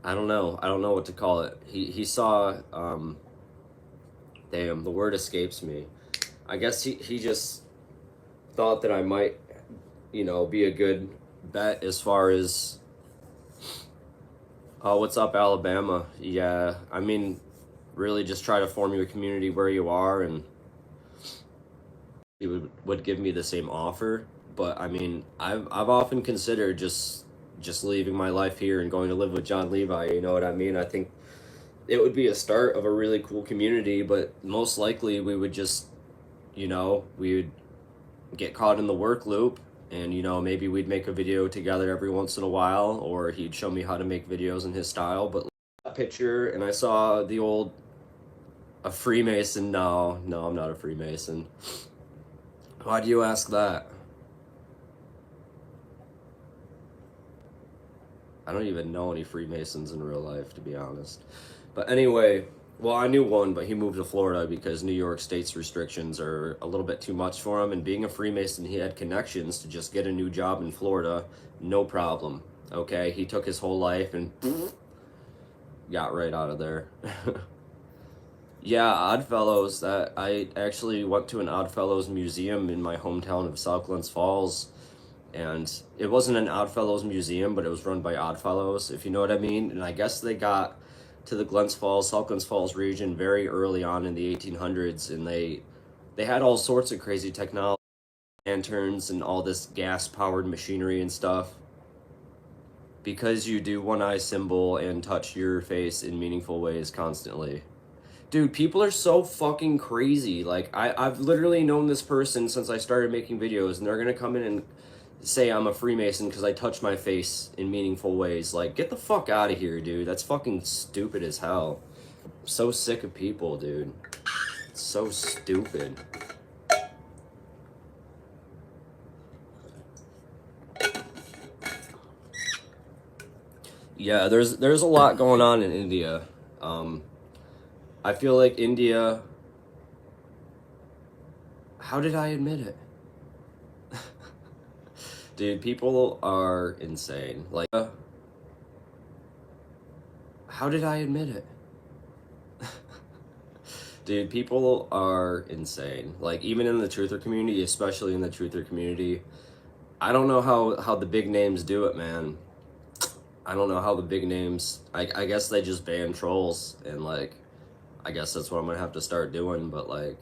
I don't know. I don't know what to call it. He saw damn, the word escapes me. I guess he just thought that I might, be a good bet as far as what's up, Alabama? Yeah, I mean, really just try to form you a community where you are, and he would give me the same offer. But I mean, I've often considered just leaving my life here and going to live with John Levi. You know what I mean? I think it would be a start of a really cool community, but most likely we would just, we would get caught in the work loop, and maybe we'd make a video together every once in a while, or he'd show me how to make videos in his style. But that picture, and I saw the old a Freemason. No, no, I'm not a Freemason. Why do you ask that? I don't even know any Freemasons in real life, to be honest. But anyway, well, I knew one, but he moved to Florida because New York State's restrictions are a little bit too much for him. And being a Freemason, he had connections to just get a new job in Florida, no problem. Okay, he took his whole life and got right out of there. Yeah, Oddfellows. That I actually went to an Oddfellows museum in my hometown of South Glens Falls, and it wasn't an Oddfellows museum, but it was run by Oddfellows, if you know what I mean. And I guess they got to the South Glens Falls region very early on in the 1800s, and they had all sorts of crazy technology, lanterns, and all this gas-powered machinery and stuff. Because you do one eye symbol and touch your face in meaningful ways constantly. Dude, people are so fucking crazy. Like, I've literally known this person since I started making videos, and they're gonna come in and say I'm a Freemason because I touch my face in meaningful ways. Like, get the fuck out of here, dude. That's fucking stupid as hell. I'm so sick of people, dude. It's so stupid. Yeah, there's a lot going on in India. I feel like India. How did I admit it? Dude, people are insane. Like, how did I admit it? Dude, people are insane. Like, even in the truther community, especially in the truther community, I don't know how the big names do it, man. I don't know how the big names. I guess they just ban trolls, and like, I guess that's what I'm gonna have to start doing. But like,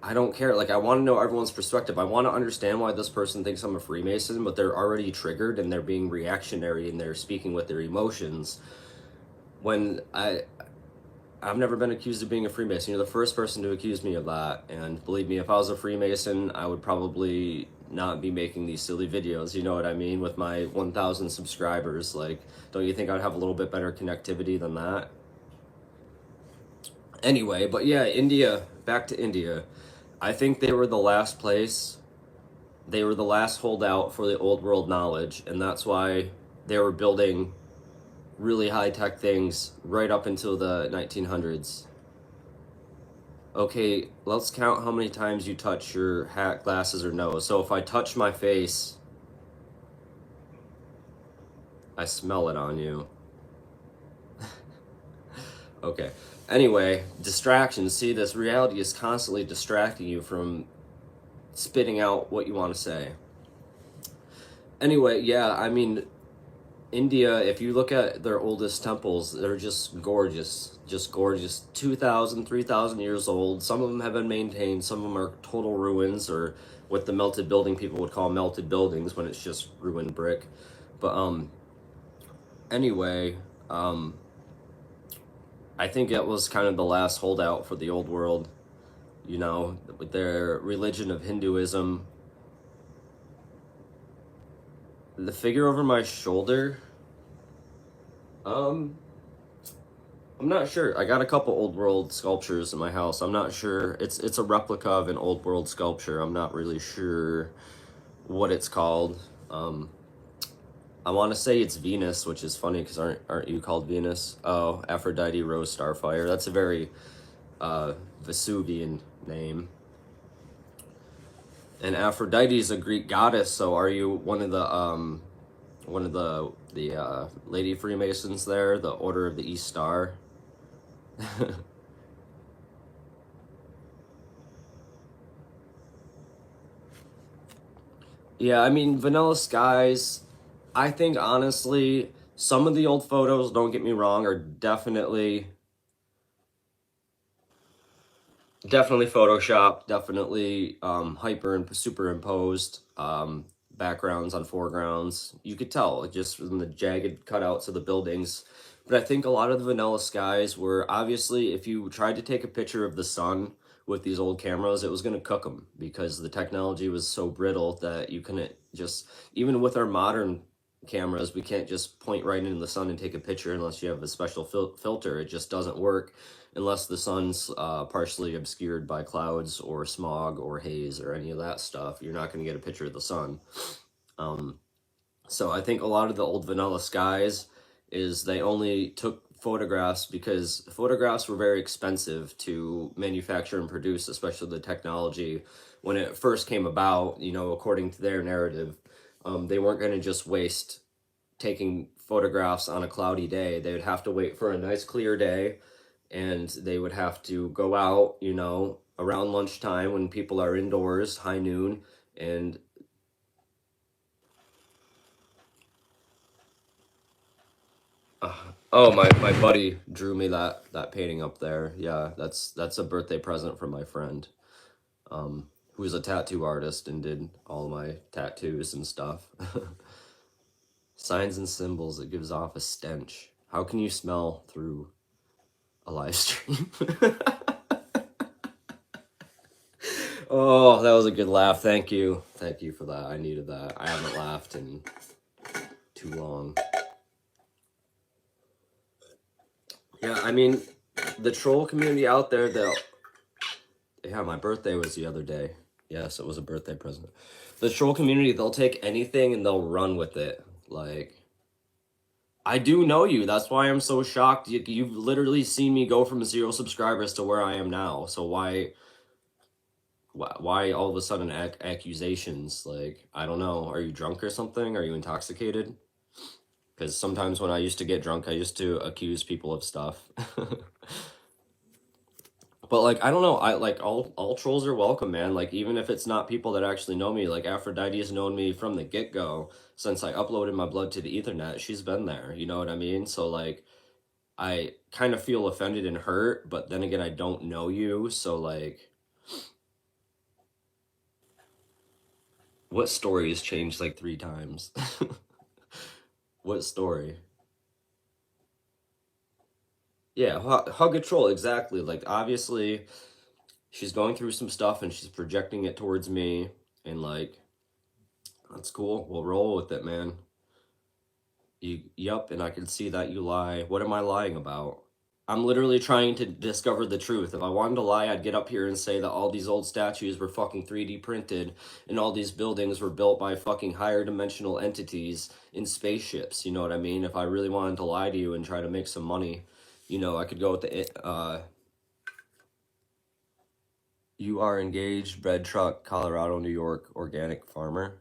I don't care. Like, I want to know everyone's perspective. I want to understand why this person thinks I'm a Freemason, but they're already triggered and they're being reactionary and they're speaking with their emotions. When I've never been accused of being a Freemason. You're the first person to accuse me of that. And believe me, if I was a Freemason, I would probably not be making these silly videos. You know what I mean? With my 1,000 subscribers. Like, don't you think I'd have a little bit better connectivity than that? Anyway, but yeah, India, back to India. I think they were the last place. They were the last holdout for the old world knowledge. And that's why they were building really high-tech things right up until the 1900s. Okay, let's count how many times you touch your hat, glasses, or nose. So if I touch my face, I smell it on you. Okay. Anyway, distractions. See, this reality is constantly distracting you from spitting out what you want to say. Anyway, yeah, I mean, India, if you look at their oldest temples, they're just gorgeous. Just gorgeous. 2,000, 3,000 years old. Some of them have been maintained. Some of them are total ruins, or what the melted building people would call melted buildings when it's just ruined brick. But anyway, I think it was kind of the last holdout for the old world. With their religion of Hinduism. The figure over my shoulder, I'm not sure. I got a couple old world sculptures in my house. I'm not sure. It's a replica of an old world sculpture. I'm not really sure what it's called. I want to say it's Venus, which is funny because aren't you called Venus? Oh, Aphrodite Rose Starfire. That's a very Vesuvian name. And Aphrodite is a Greek goddess. So are you one of the one of the lady Freemasons there, the Order of the East Star. Yeah, I mean, Vanilla Skies, I think honestly, some of the old photos, don't get me wrong, are definitely photoshopped, definitely hyper and superimposed backgrounds on foregrounds. You could tell just from the jagged cutouts of the buildings. But I think a lot of the Vanilla Skies were obviously, if you tried to take a picture of the sun with these old cameras, it was going to cook them because the technology was so brittle that you couldn't just, even with our modern cameras, we can't just point right into the sun and take a picture unless you have a special filter. It just doesn't work unless the sun's partially obscured by clouds or smog or haze or any of that stuff. You're not going to get a picture of the sun. So I think a lot of the old Vanilla Skies is they only took photographs because photographs were very expensive to manufacture and produce, especially the technology when it first came about. You know, according to their narrative, they weren't going to just waste taking photographs on a cloudy day. They would have to wait for a nice clear day, and they would have to go out, you know, around lunchtime when people are indoors, high noon, and oh, my buddy drew me that painting up there. Yeah, that's a birthday present from my friend, who's a tattoo artist and did all my tattoos and stuff. Signs and symbols, it gives off a stench. How can you smell through a live stream? Oh, that was a good laugh. Thank you. Thank you for that. I needed that. I haven't laughed in too long. Yeah, I mean, the troll community out there, yeah, my birthday was the other day. Yes, it was a birthday present. The troll community, they'll take anything and they'll run with it. Like, I do know you. That's why I'm so shocked. You've literally seen me go from 0 subscribers to where I am now. So why all of a sudden accusations? Like, I don't know. Are you drunk or something? Are you intoxicated? Because sometimes when I used to get drunk, I used to accuse people of stuff. But like, I don't know. I like all trolls are welcome, man. Like, even if it's not people that actually know me, like Aphrodite has known me from the get-go since I uploaded my blood to the Ethernet. She's been there. You know what I mean? So like, I kind of feel offended and hurt, but then again, I don't know you, so like, what story has changed like 3 times? What story? Yeah, hug a troll, exactly. Like, obviously, she's going through some stuff and she's projecting it towards me, and like, that's cool. We'll roll with it, man. Yep, and I can see that you lie. What am I lying about? I'm literally trying to discover the truth. If I wanted to lie, I'd get up here and say that all these old statues were fucking 3D printed and all these buildings were built by fucking higher dimensional entities in spaceships. You know what I mean? If I really wanted to lie to you and try to make some money, you know, I could go with you are engaged, bread truck, Colorado, New York, organic farmer.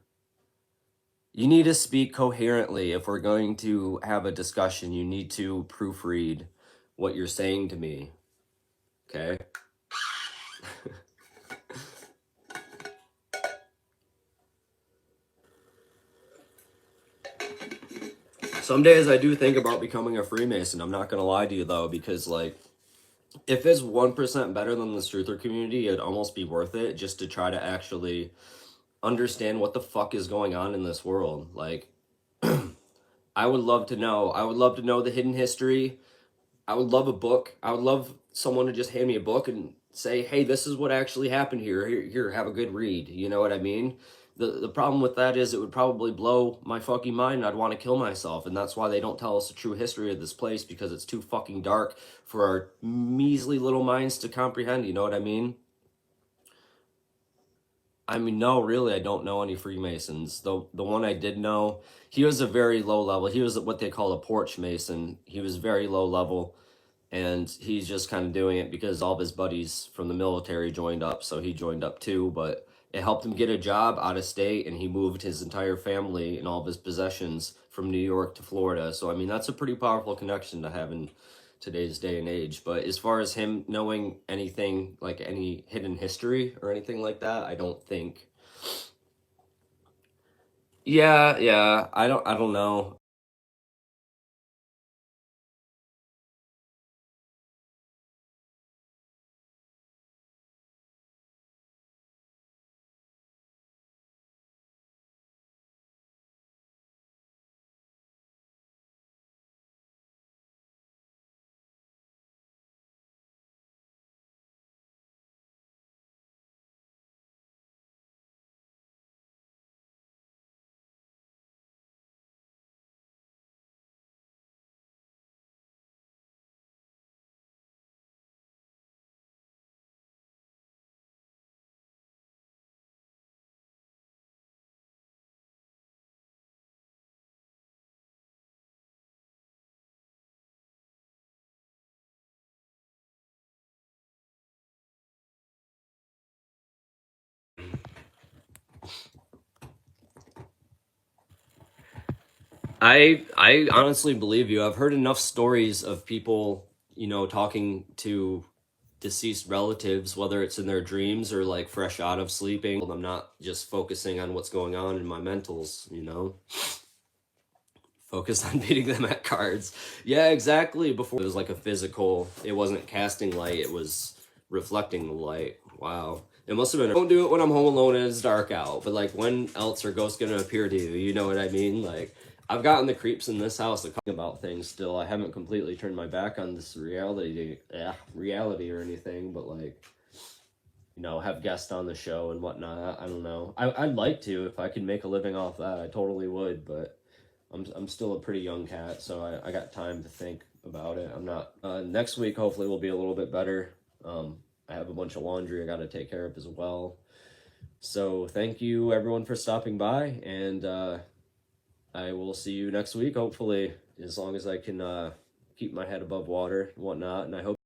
You need to speak coherently. If we're going to have a discussion, you need to proofread what you're saying to me. Okay? Some days I do think about becoming a Freemason. I'm not gonna lie to you though, because like, if it's 1% better than the Truther community, it'd almost be worth it just to try to actually understand what the fuck is going on in this world. Like, I would love to know. I would love to know the hidden history. I would love a book. I would love someone to just hand me a book and say, "Hey, this is what actually happened here. Here, have a good read." You know what I mean? The problem with that is it would probably blow my fucking mind and I'd want to kill myself. And that's why they don't tell us the true history of this place, because it's too fucking dark for our measly little minds to comprehend. You know what I mean? I mean, no, really, I don't know any Freemasons. The one I did know, he was a very low level. He was what they call a porch mason. He was very low level, and he's just kind of doing it because all of his buddies from the military joined up, so he joined up too. But it helped him get a job out of state, and he moved his entire family and all of his possessions from New York to Florida. So I mean, that's a pretty powerful connection to have in today's day and age. But as far as him knowing anything, like any hidden history or anything like that, I don't think. Yeah, yeah. I don't know. I honestly believe you. I've heard enough stories of people, talking to deceased relatives, whether it's in their dreams or like fresh out of sleeping. I'm not just focusing on what's going on in my mentals. Focus on beating them at cards. Yeah, exactly. Before it was like a physical, it wasn't casting light, it was reflecting the light. Wow. It must have been. Don't do it when I'm home alone and it's dark out. But like, when else are ghosts gonna appear to you? You know what I mean? Like, I've gotten the creeps in this house talking about things still. I haven't completely turned my back on this reality or anything, but like, have guests on the show and whatnot. I don't know. I'd like to. If I could make a living off that, I totally would, but I'm still a pretty young cat, so I got time to think about it. I'm not. Next week, hopefully, will be a little bit better. I have a bunch of laundry I got to take care of as well. So thank you, everyone, for stopping by, and I will see you next week, hopefully, as long as I can keep my head above water and whatnot. And I hope